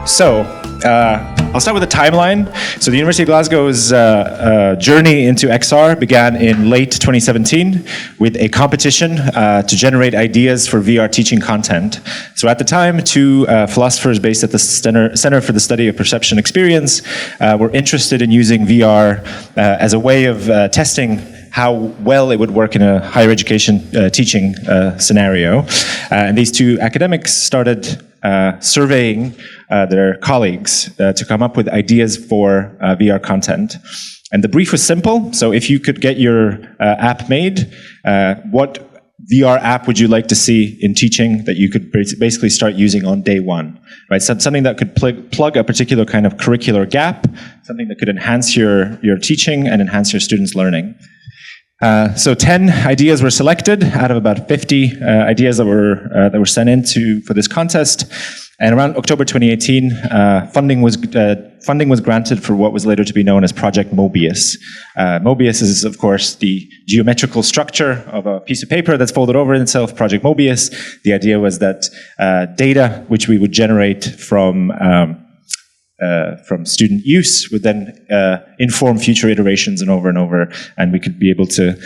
So, I'll start with a timeline. So the University of Glasgow's journey into XR began in late 2017 with a competition to generate ideas for VR teaching content. So at the time, two philosophers based at the Center for the Study of Perception Experience were interested in using VR as a way of testing how well it would work in a higher education teaching scenario. And these two academics started surveying their colleagues to come up with ideas for VR content. And the brief was simple. So if you could get your app made, what VR app would you like to see in teaching that you could basically start using on day one, right? So something that could plug a particular kind of curricular gap, something that could enhance your teaching and enhance your students' learning. So 10 ideas were selected out of about 50 ideas that were sent in for this contest. And around October 2018, funding was granted for what was later to be known as Project Mobius. Mobius is, of course, the geometrical structure of a piece of paper that's folded over in itself. Project Mobius. The idea was that data which we would generate from student use would then inform future iterations and over, and we could be able to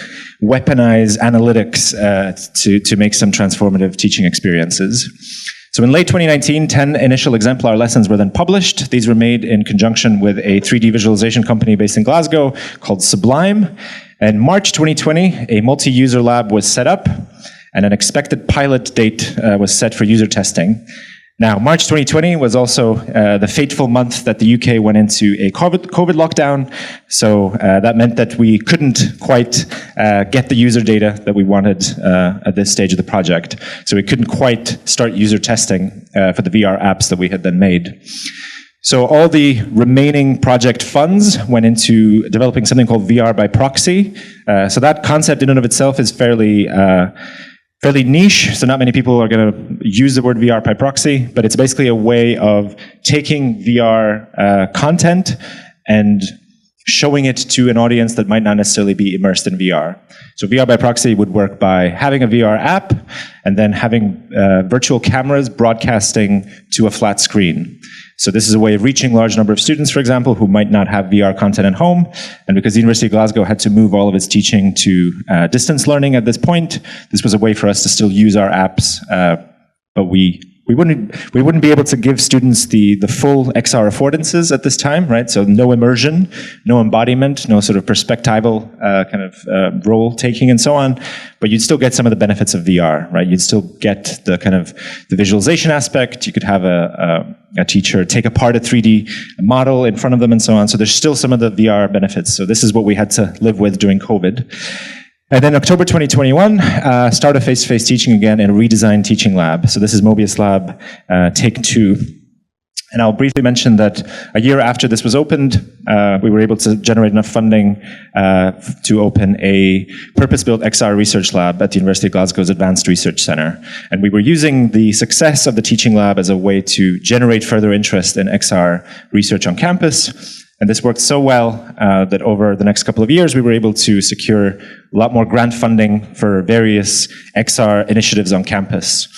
weaponize analytics to make some transformative teaching experiences. So in late 2019, 10 initial exemplar lessons were then published. These were made in conjunction with a 3D visualization company based in Glasgow called Sublime. In March 2020, a multi-user lab was set up, and an expected pilot date was set for user testing. Now, March 2020 was also the fateful month that the UK went into a COVID lockdown, so that meant that we couldn't quite get the user data that we wanted at this stage of the project. So we couldn't quite start user testing for the VR apps that we had then made. So all the remaining project funds went into developing something called VR by proxy. So that concept in and of itself is fairly niche, so not many people are going to use the word VR by proxy, but it's basically a way of taking VR content and showing it to an audience that might not necessarily be immersed in VR. So VR by proxy would work by having a VR app and then having virtual cameras broadcasting to a flat screen. So this is a way of reaching a large number of students, for example, who might not have VR content at home. And because the University of Glasgow had to move all of its teaching to distance learning at this point, this was a way for us to still use our apps, but we wouldn't be able to give students the full XR affordances at this time, right? So no immersion, no embodiment, no sort of perspectival role taking and so on, but you'd still get some of the benefits of VR, right? You'd still get the kind of the visualization aspect. You could have a teacher take apart a 3D model in front of them and so on. So there's still some of the VR benefits. So this is what we had to live with during COVID. And then October 2021, start a face-to-face teaching again in a redesigned teaching lab. So this is Mobius Lab Take 2. And I'll briefly mention that a year after this was opened, we were able to generate enough funding to open a purpose-built XR research lab at the University of Glasgow's Advanced Research Centre. And we were using the success of the teaching lab as a way to generate further interest in XR research on campus. And this worked so well that over the next couple of years, we were able to secure a lot more grant funding for various XR initiatives on campus.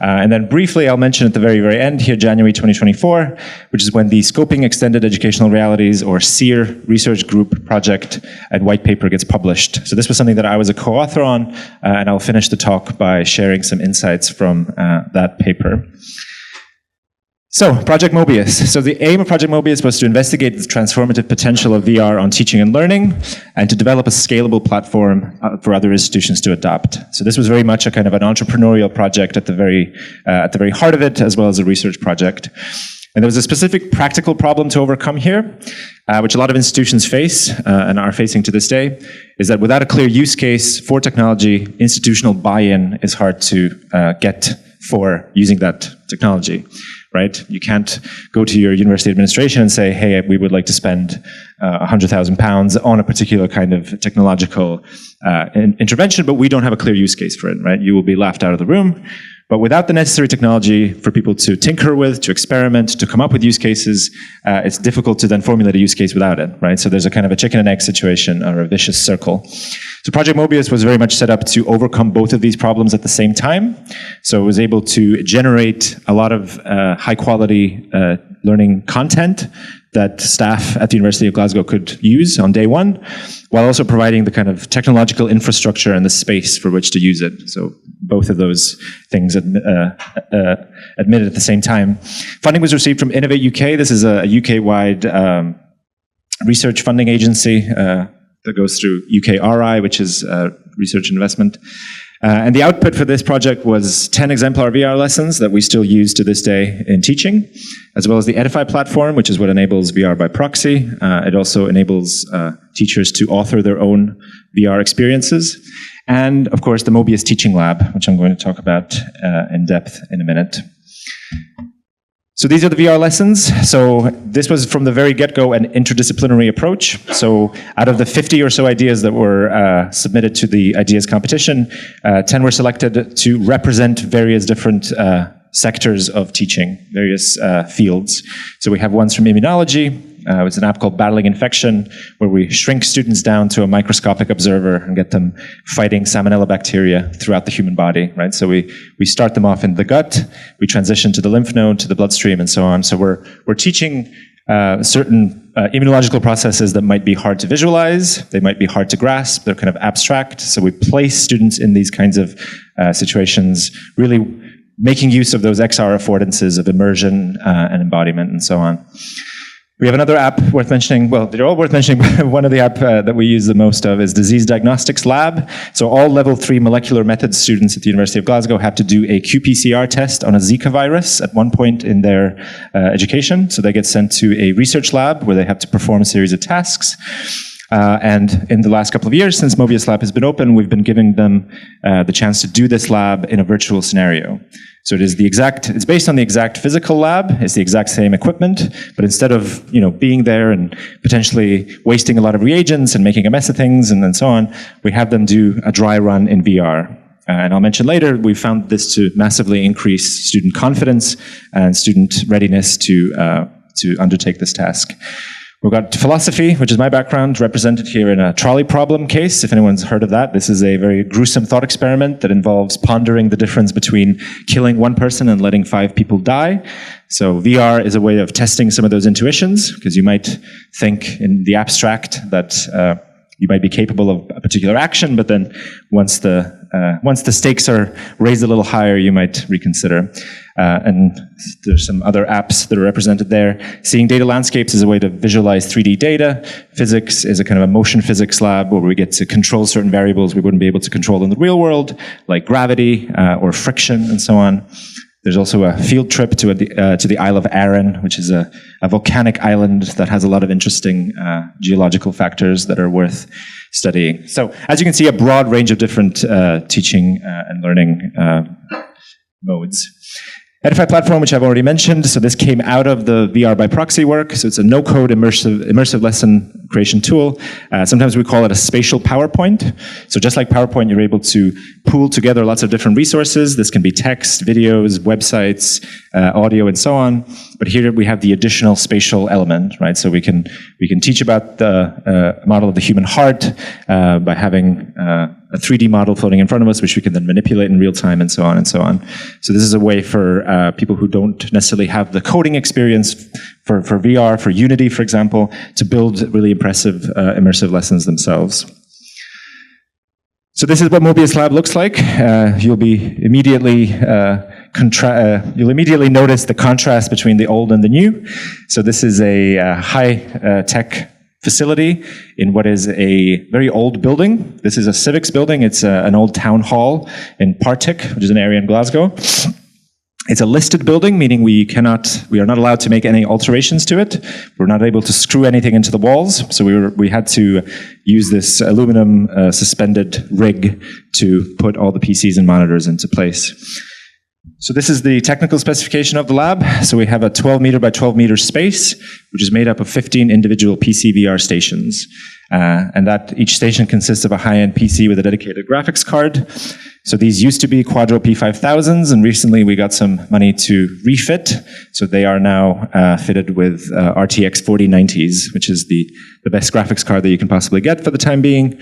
And then briefly, I'll mention at the very, very end here, January 2024, which is when the Scoping Extended Educational Realities, or SEER, research group project and white paper gets published. So this was something that I was a co-author on, and I'll finish the talk by sharing some insights from that paper. So, Project Mobius. So the aim of Project Mobius was to investigate the transformative potential of VR on teaching and learning, and to develop a scalable platform for other institutions to adopt. So this was very much a kind of an entrepreneurial project at the very heart of it, as well as a research project. And there was a specific practical problem to overcome here, which a lot of institutions face and are facing to this day, is that without a clear use case for technology, institutional buy-in is hard to get for using that technology. Right? You can't go to your university administration and say, hey, we would like to spend £100,000 on a particular kind of technological intervention, but we don't have a clear use case for it, right? You will be laughed out of the room. But without the necessary technology for people to tinker with, to experiment, to come up with use cases, it's difficult to then formulate a use case without it, right? So there's a kind of a chicken and egg situation, or a vicious circle. So Project Mobius was very much set up to overcome both of these problems at the same time. So it was able to generate a lot of high quality learning content that staff at the University of Glasgow could use on day one, while also providing the kind of technological infrastructure and the space for which to use it. So both of those things admitted at the same time. Funding was received from Innovate UK. This is a UK-wide research funding agency that goes through UKRI, which is research and investment. And the output for this project was 10 exemplar VR lessons that we still use to this day in teaching, as well as the Edify platform, which is what enables VR by proxy. It also enables teachers to author their own VR experiences. And, of course, the Mobius Teaching Lab, which I'm going to talk about in depth in a minute. So these are the VR lessons. So this was from the very get-go an interdisciplinary approach. So out of the 50 or so ideas that were submitted to the ideas competition, 10 were selected to represent various different sectors of teaching, various fields. So we have ones from immunology. It's an app called Battling Infection, where we shrink students down to a microscopic observer and get them fighting salmonella bacteria throughout the human body, right? So we start them off in the gut, we transition to the lymph node, to the bloodstream, and so on. So we're teaching certain immunological processes that might be hard to visualize, they might be hard to grasp, they're kind of abstract. So we place students in these kinds of situations, really making use of those XR affordances of immersion and embodiment and so on. We have another app worth mentioning. Well, they're all worth mentioning, but one of the app that we use the most of is Disease Diagnostics Lab. So all level 3 molecular methods students at the University of Glasgow have to do a qPCR test on a Zika virus at one point in their education. So they get sent to a research lab where they have to perform a series of tasks. And in the last couple of years, since Mobius Lab has been open, we've been giving them the chance to do this lab in a virtual scenario. So it's based on the exact physical lab, it's the exact same equipment, but instead of, being there and potentially wasting a lot of reagents and making a mess of things and so on, we have them do a dry run in VR. And I'll mention later, we found this to massively increase student confidence and student readiness to undertake this task. We've got philosophy, which is my background, represented here in a trolley problem case. If anyone's heard of that, this is a very gruesome thought experiment that involves pondering the difference between killing one person and letting 5 people die. So VR is a way of testing some of those intuitions, because you might think in the abstract that you might be capable of a particular action, but then once the stakes are raised a little higher, you might reconsider. And there's some other apps that are represented there. Seeing data landscapes is a way to visualize 3D data. Physics is a kind of a motion physics lab where we get to control certain variables we wouldn't be able to control in the real world, like gravity or friction and so on. There's also a field trip to the Isle of Arran, which is a volcanic island that has a lot of interesting geological factors that are worth studying. So, as you can see, a broad range of different teaching and learning modes. Edify platform, which I've already mentioned. So this came out of the VR by proxy work. So it's a no-code immersive lesson creation tool. Sometimes we call it a spatial PowerPoint. So just like PowerPoint, you're able to pool together lots of different resources. This can be text, videos, websites, audio, and so on. But here we have the additional spatial element, right? So we can teach about the model of the human heart by having a 3D model floating in front of us, which we can then manipulate in real time, and so on and so on. So this is a way for people who don't necessarily have the coding experience for VR, for Unity, for example, to build really impressive immersive lessons themselves. So this is what Mobius Lab looks like. You'll immediately notice the contrast between the old and the new. So this is a high-tech facility in what is a very old building. This is a civics building. It's an old town hall in Partick, which is an area in Glasgow. It's a listed building, meaning we are not allowed to make any alterations to it. We're not able to screw anything into the walls, so we had to use this aluminum suspended rig to put all the PCs and monitors into place. So this is the technical specification of the lab. So we have a 12 meter by 12 meter space, which is made up of 15 individual PC VR stations. And that each station consists of a high-end PC with a dedicated graphics card. So these used to be Quadro P5000s, and recently we got some money to refit. So they are now fitted with RTX 4090s, which is the best graphics card that you can possibly get for the time being.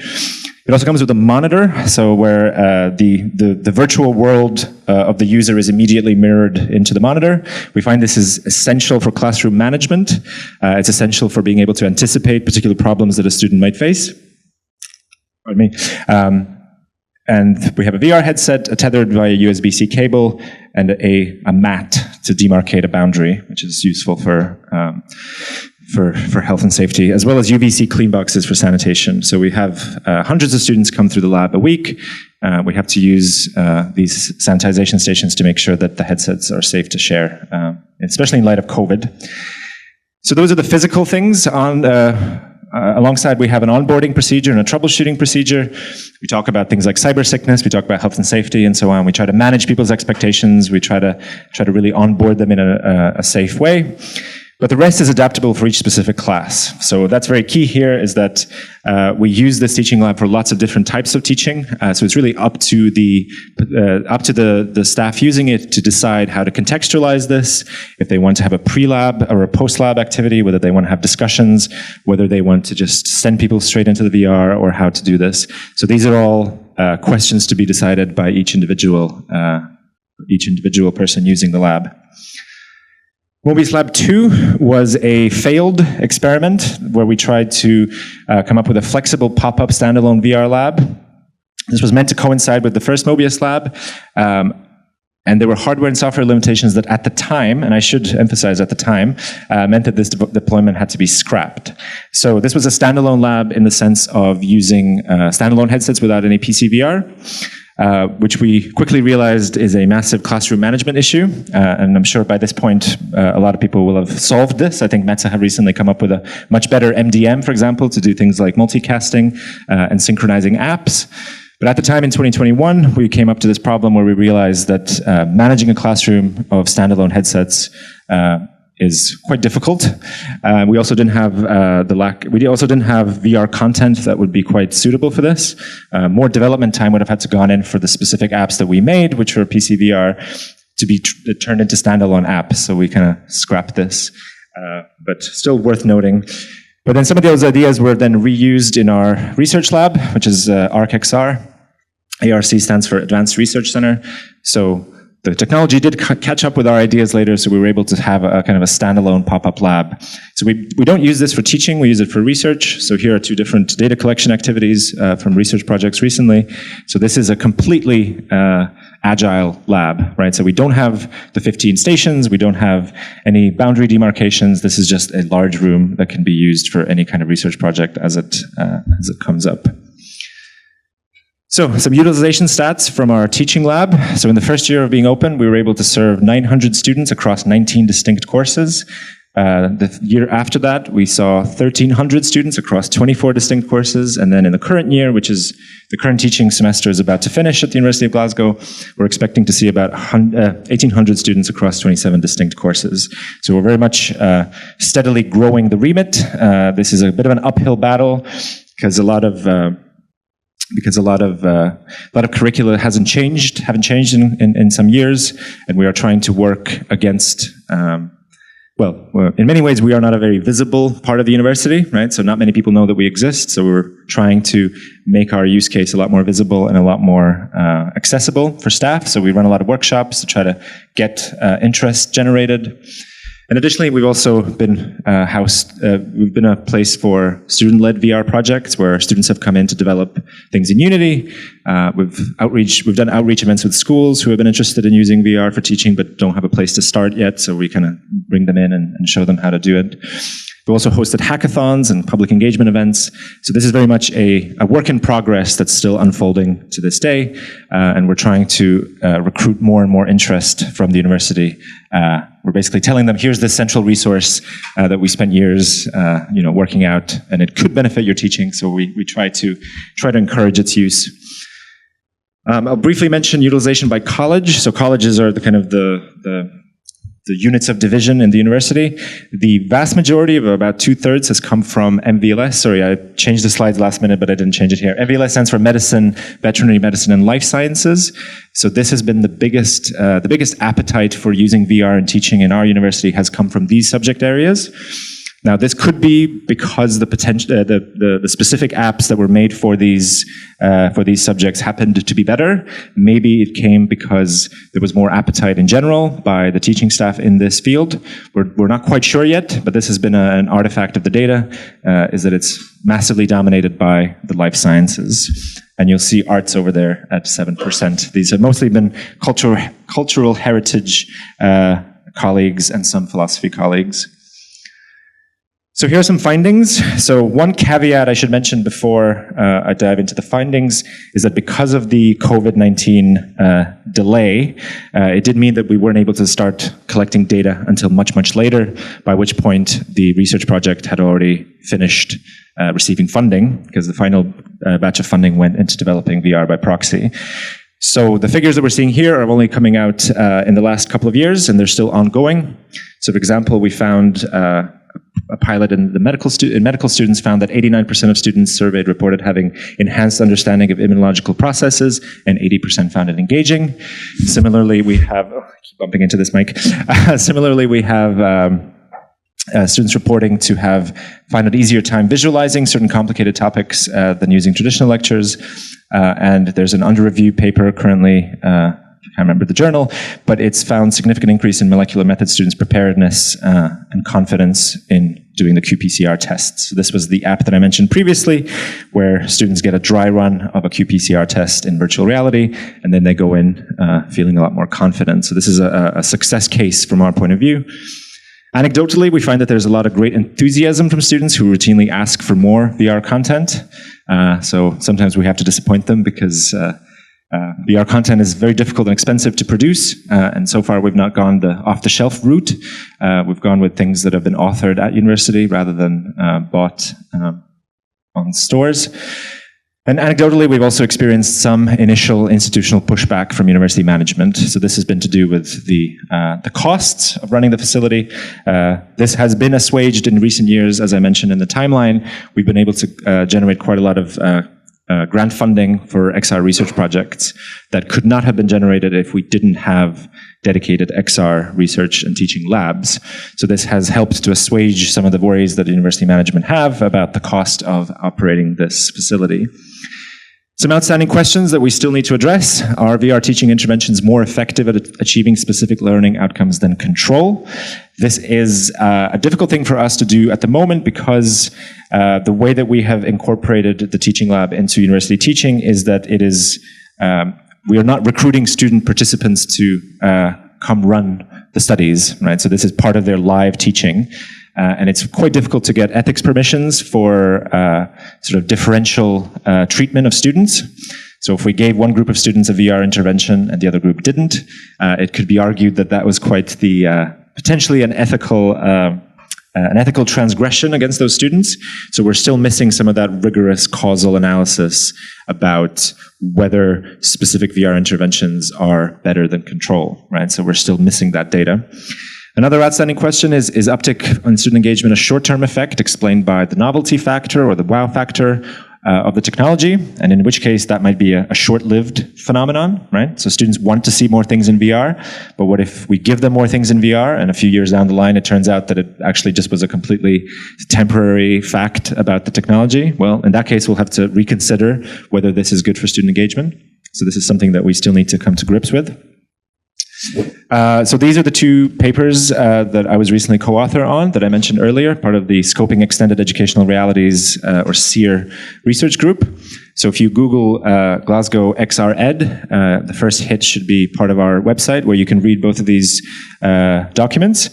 It also comes with a monitor, so where the virtual world of the user is immediately mirrored into the monitor. We find this is essential for classroom management. It's essential for being able to anticipate particular problems that a student might face. Pardon me. And we have a VR headset tethered via USB-C cable and a mat to demarcate a boundary, which is useful for health and safety, as well as UVC clean boxes for sanitation. So we have hundreds of students come through the lab a week. We have to use these sanitization stations to make sure that the headsets are safe to share, especially in light of COVID. So those are the physical things. Alongside, we have an onboarding procedure and a troubleshooting procedure. We talk about things like cyber sickness. We talk about health and safety and so on. We try to manage people's expectations. We try to really onboard them in a safe way. But the rest is adaptable for each specific class. So that's very key here, is that we use this teaching lab for lots of different types of teaching. So it's really up to the staff using it to decide how to contextualize this, if they want to have a pre-lab or a post-lab activity, whether they want to have discussions, whether they want to just send people straight into the VR, or how to do this. So these are all questions to be decided by each individual person using the lab. Mobius Lab 2 was a failed experiment where we tried to come up with a flexible pop-up standalone VR lab. This was meant to coincide with the first Mobius Lab, and there were hardware and software limitations that at the time, and I should emphasize at the time, meant that this deployment had to be scrapped. So this was a standalone lab in the sense of using standalone headsets without any PC VR. Which we quickly realized is a massive classroom management issue. And I'm sure by this point, a lot of people will have solved this. I think Meta have recently come up with a much better MDM, for example, to do things like multicasting and synchronizing apps. But at the time in 2021, we came up to this problem where we realized that managing a classroom of standalone headsets is quite difficult. We also didn't have VR content that would be quite suitable for this. More development time would have had to gone in for the specific apps that we made, which were PC VR, to be turned into standalone apps. So we kind of scrapped this, but still worth noting. But then some of those ideas were then reused in our research lab, which is ARC-XR. ARC stands for Advanced Research Center. So the technology did catch up with our ideas later, so we were able to have a kind of a standalone pop-up lab. So we don't use this for teaching, we use it for research. So here are two different data collection activities from research projects recently. So this is a completely agile lab, right? So we don't have the 15 stations, we don't have any boundary demarcations. This is just a large room that can be used for any kind of research project as it comes up. So, some utilization stats from our teaching lab. So in the first year of being open, we were able to serve 900 students across 19 distinct courses. The year after that, we saw 1,300 students across 24 distinct courses. And then in the current year, which is the current teaching semester is about to finish at the University of Glasgow, we're expecting to see about 1,800 students across 27 distinct courses. So we're very much steadily growing the remit. This is a bit of an uphill battle because a lot of curricula haven't changed in some years, and we are trying to work against. In many ways, we are not a very visible part of the university, right? So not many people know that we exist. So we're trying to make our use case a lot more visible and a lot more accessible for staff. So we run a lot of workshops to try to get interest generated. And additionally, we've also been we've been a place for student-led VR projects where students have come in to develop things in Unity. We've done outreach events with schools who have been interested in using VR for teaching but don't have a place to start yet, so we kind of bring them in and show them how to do it. We've also hosted hackathons and public engagement events. So this is very much a work in progress that's still unfolding to this day, and we're trying to recruit more and more interest from the university. We're basically telling them, here's this central resource that we spent years working out, and it could benefit your teaching, so we try to encourage its use. I'll briefly mention utilization by college. So colleges are the units of division in the university. The vast majority of about 2/3 has come from MVLS. Sorry, I changed the slides last minute, but I didn't change it here. MVLS stands for Medicine, Veterinary Medicine, and Life Sciences. So this has been the biggest appetite for using VR and teaching in our university has come from these subject areas. Now, this could be because the specific apps that were made for these subjects happened to be better. Maybe it came because there was more appetite in general by the teaching staff in this field. We're not quite sure yet, but this has been an artifact of the data, is that it's massively dominated by the life sciences. And you'll see arts over there at 7%. These have mostly been cultural heritage colleagues and some philosophy colleagues. So here are some findings. So one caveat I should mention before I dive into the findings is that because of the COVID-19 delay, it did mean that we weren't able to start collecting data until much, much later, by which point the research project had already finished receiving funding, because the final batch of funding went into developing VR by proxy. So the figures that we're seeing here are only coming out in the last couple of years, and they're still ongoing. So for example, we found a pilot in the medical students found that 89% of students surveyed reported having enhanced understanding of immunological processes, and 80% found it engaging. Similarly, we have, I keep bumping into this mic. Similarly, we have students reporting to find it easier time visualizing certain complicated topics than using traditional lectures. And there's an under review paper currently, I can't remember the journal, but it's found significant increase in molecular method students' preparedness and confidence in doing the qPCR tests. So this was the app that I mentioned previously, where students get a dry run of a qPCR test in virtual reality, and then they go in feeling a lot more confident. So this is a success case from our point of view. Anecdotally, we find that there's a lot of great enthusiasm from students who routinely ask for more VR content. So sometimes we have to disappoint them because VR content is very difficult and expensive to produce, and so far we've not gone the off-the-shelf route. We've gone with things that have been authored at university rather than bought on stores. And anecdotally, we've also experienced some initial institutional pushback from university management. So this has been to do with the costs of running the facility. This has been assuaged in recent years, as I mentioned in the timeline. We've been able to generate quite a lot of grant funding for XR research projects that could not have been generated if we didn't have dedicated XR research and teaching labs. So this has helped to assuage some of the worries that university management have about the cost of operating this facility. Some outstanding questions that we still need to address. Are VR teaching interventions more effective at achieving specific learning outcomes than control? This is a difficult thing for us to do at the moment because the way that we have incorporated the teaching lab into university teaching is that it is, we are not recruiting student participants to come run the studies, right? So this is part of their live teaching. And it's quite difficult to get ethics permissions for sort of differential treatment of students. So if we gave one group of students a VR intervention and the other group didn't, it could be argued that that was quite the potentially an ethical transgression against those students. So we're still missing some of that rigorous causal analysis about whether specific VR interventions are better than control, right? So we're still missing that data. Another outstanding question is uptick on student engagement a short-term effect explained by the novelty factor or the wow factor of the technology, and in which case that might be a short-lived phenomenon, right? So students want to see more things in VR, but what if we give them more things in VR and a few years down the line it turns out that it actually just was a completely temporary fact about the technology? Well, in that case we'll have to reconsider whether this is good for student engagement. So this is something that we still need to come to grips with. So these are the two papers that I was recently co-author on that I mentioned earlier, part of the Scoping Extended Educational Realities, or SEER research group. So if you Google Glasgow XR Ed, the first hit should be part of our website where you can read both of these documents.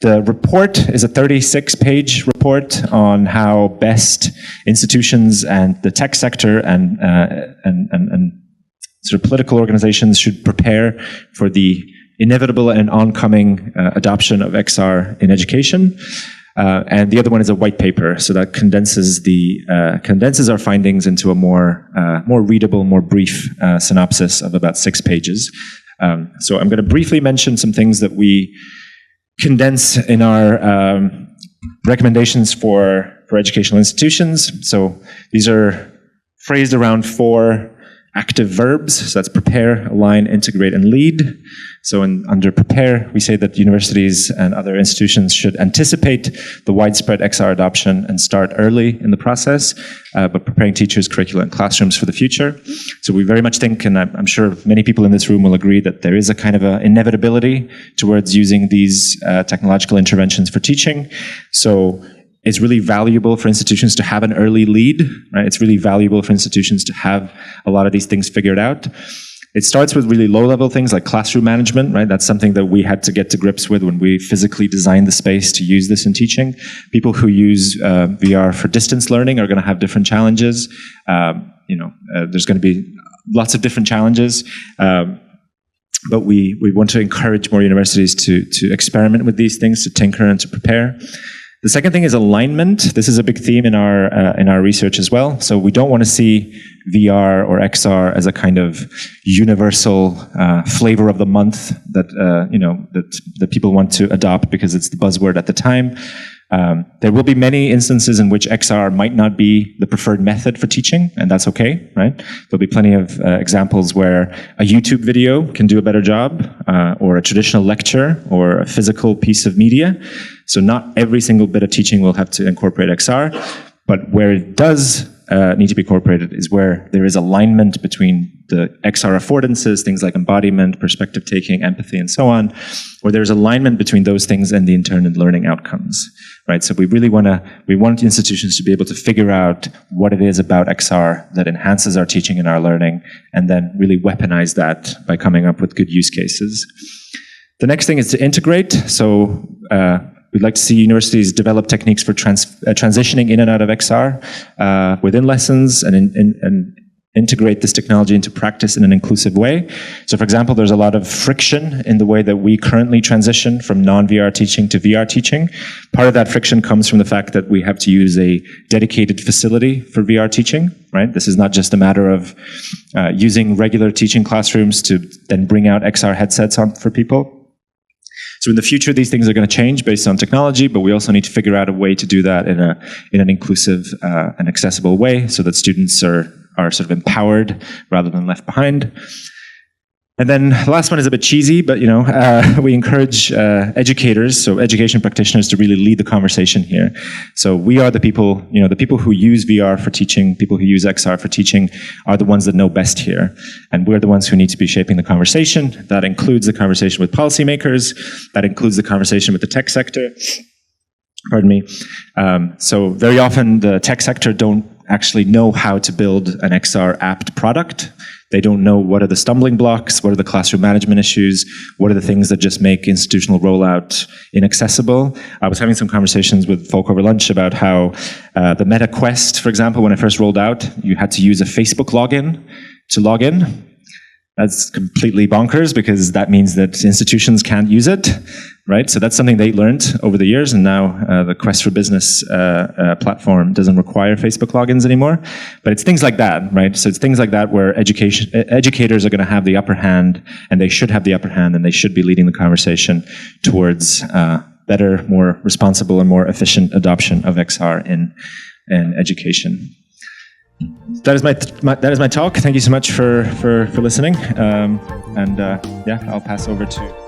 The report is a 36-page report on how best institutions and the tech sector and sort of political organizations should prepare for the inevitable and oncoming adoption of XR in education. And the other one is a white paper, so that condenses our findings into a more readable, more brief synopsis of about 6 pages. So I'm going to briefly mention some things that we condense in our recommendations for educational institutions. So these are phrased around 4 active verbs. So that's prepare, align, integrate, and lead. So under prepare, we say that universities and other institutions should anticipate the widespread XR adoption and start early in the process, but preparing teachers, curricula, and classrooms for the future. So we very much think, and I'm sure many people in this room will agree, that there is a kind of an inevitability towards using these technological interventions for teaching. So it's really valuable for institutions to have an early lead, right? It's really valuable for institutions to have a lot of these things figured out. It starts with really low-level things like classroom management, right? That's something that we had to get to grips with when we physically designed the space to use this in teaching. People who use VR for distance learning are going to have different challenges. There's going to be lots of different challenges. But we want to encourage more universities to experiment with these things, to tinker and to prepare. The second thing is alignment. This is a big theme in our research as well. So we don't want to see VR or XR as a kind of universal flavor of the month that people want to adopt because it's the buzzword at the time. There will be many instances in which XR might not be the preferred method for teaching, and that's okay, right? There'll be plenty of examples where a YouTube video can do a better job, or a traditional lecture, or a physical piece of media. So not every single bit of teaching will have to incorporate XR, but where it does need to be incorporated is where there is alignment between the XR affordances, things like embodiment, perspective taking, empathy, and so on, where there's alignment between those things and the intended learning outcomes, right? So we want institutions to be able to figure out what it is about XR that enhances our teaching and our learning, and then really weaponize that by coming up with good use cases. The next thing is to integrate. So we'd like to see universities develop techniques for transitioning in and out of XR within lessons and integrate this technology into practice in an inclusive way. So for example, there's a lot of friction in the way that we currently transition from non-VR teaching to VR teaching. Part of that friction comes from the fact that we have to use a dedicated facility for VR teaching, right? This is not just a matter of using regular teaching classrooms to then bring out XR headsets on for people. So in the future, these things are going to change based on technology, but we also need to figure out a way to do that in an inclusive and accessible way so that students are sort of empowered rather than left behind. And then the last one is a bit cheesy, but we encourage educators, so education practitioners, to really lead the conversation here. So we are the people, the people who use VR for teaching, people who use XR for teaching are the ones that know best here. And we're the ones who need to be shaping the conversation. That includes the conversation with policymakers. That includes the conversation with the tech sector. Pardon me. So very often the tech sector don't actually know how to build an XR apt product. They don't know what are the stumbling blocks, what are the classroom management issues, what are the things that just make institutional rollout inaccessible. I was having some conversations with folk over lunch about how the Meta Quest, for example, when it first rolled out, you had to use a Facebook login to log in. That's completely bonkers because that means that institutions can't use it, right? So that's something they learned over the years, and now the Quest for Business platform doesn't require Facebook logins anymore. But it's things like that, right? So it's things like that where educators are going to have the upper hand, and they should have the upper hand, and they should be leading the conversation towards better, more responsible, and more efficient adoption of XR in education. That is my talk. Thank you so much for listening. I'll pass over to